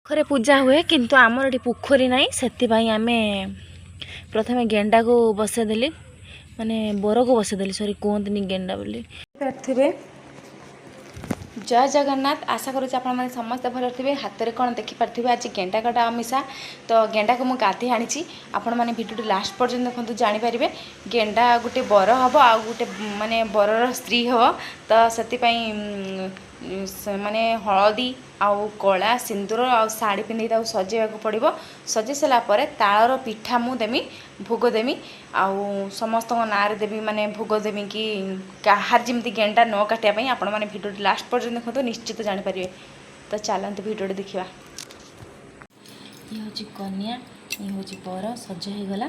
पोखरे पूजा हुए किंतु आमर ये पोखरी ना से आम प्रथम गेंडा को बसईदेली माने बर को बसईदेली सॉरी कहते गेंडा बोली थे। जय जगन्नाथ आशा करुँच आप समस्ते भल थे। हाथ में कौन देखिपे आज गेंडा कटा अमिशा तो गेंडा को मुझे गाधे आनी आपण मैंने भिडियो लास्ट पर्यटन देखो जानीपारे गेंडा गोटे बर हम आ गोटे माने बरर स्त्री हम तो से माने हलदी आउ कला सिंदूर आ शाढ़ी पिंधि सजेवा पड़ो सजे सारापर तालर पिठा मु देमी भोग देमी आउ समस्त ना देवी माने भोग देमी कि कहार जमी गेंडा न काटापी आपण मैंने भिडियो लास्ट पर्यटन देखो निश्चित जानीपारे। तो चलते भिडियो देखा। ये हूँ कन्या ये हूँ बर सज हो गला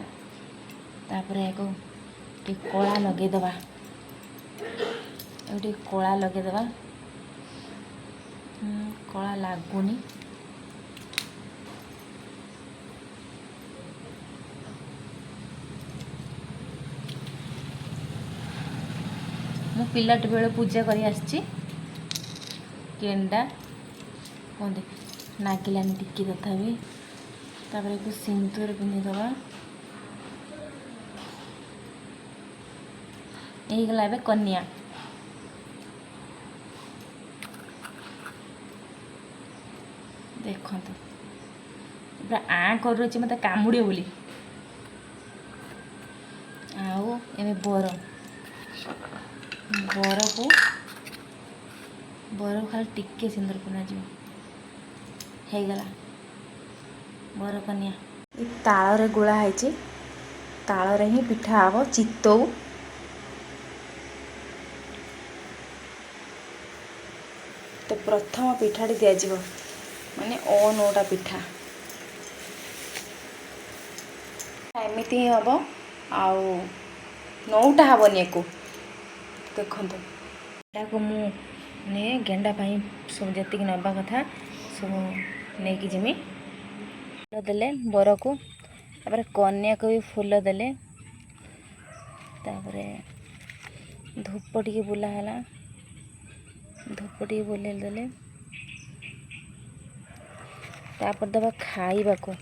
कला लगेदबा ये कला लगेदबा कला लगुनि मु पिलाट बेले पूजा करी आसी गेंडा कहते नागिलानी टिकी तथापि तापर को सिंदूर पिंधिदबा यही गला एबे कन्या। देखो पूरा आ कर मत कामुड़े बोली आउ ए बर बर को खाली टिके सिंदूर पिना होगला बर कन्या। ताल गोला है ताल ही पिठा हम चितऊ तो प्रथम पिठाटी दिज्व माने नौटा पिठा एमती ही हम आउ नौटा हेनी एक देखो को मुझे गेंडा सब जी नवा कथा सब नहीं जिमी फूल देले बर को तापर कन्या को भी फूल देले तापर धूप टी बुलाला धूप टी बुले देले तापर दबा खाइबा को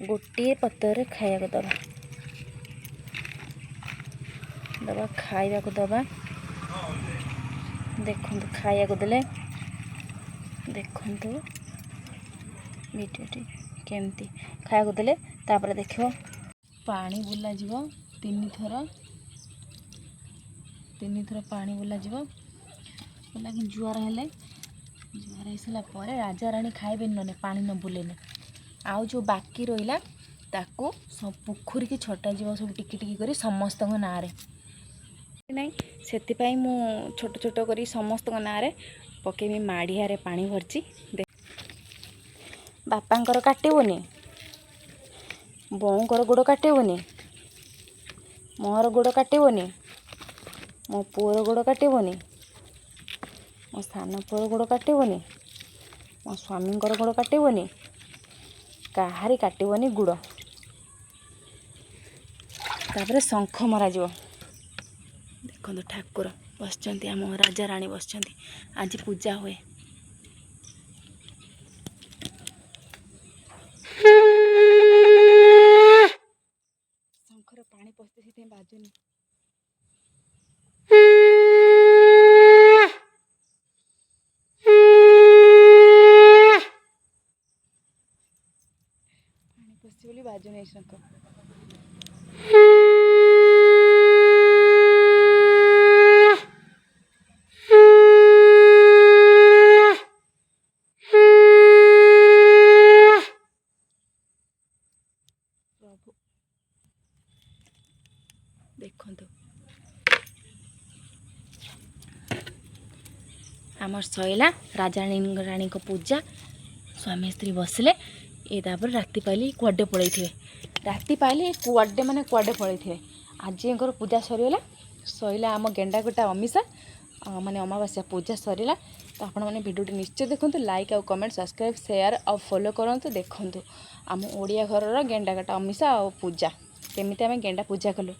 गोटे पतर खाया दबा दबा खाइबा को दबा देखो खाया को देले देखो भिडियोटी केमती खाया को देले तापर देखो पानी बुला जीवो तीन थर पानी बुला जीवो बोला कि जुआर हेले जुआर हो सारा पर राजा राणी खाइबे न पानी न बुलेने आउ जो बाकी रहा ताकू सब पोखरी की छटा जीव सब टिकी टिकी करी समस्त ना नहीं से मु छोट छोट करी समस्त ना पकेमी माड़िया पानी भरची बापांकर काटबनी बोऊंकर गोड़ काटबनी मोर गोड़ काटबनी मो पुअर गोड़ काटबनी मो सान पुअर गोड़ काटबनी मो स्वामी गोड़ काटबनी कहारी काटबनी गुड़ तापर शंख मरा देखो ठाकुर बसचंती आम राजा राणी बसचंती आज पूजा हुए शंखर पानी पशते से बाजुनी पानी पशे बोली बाजुनी शंख देखो आमर सैला राजा रानी को पूजा स्वामी स्त्री बसले ये तापर राति पाइली कुआडे पड़े थे राति पाइली कुआडे माने कुआडे पड़े थे आज इनकर पूजा सरीगला सैला आम गेंडा गोटा अमिशा माने अमावास्या पूजा सरीला तो आपण मैंने भिडियो निश्चय देखूँ लाइक आउ कमेंट सब्सक्राइब शेयर और फॉलो करूँ देखूँ आम ओडिया घर गेंडा गोटा अमिशा और पूजा केमी आम गेंडा पूजा कलु।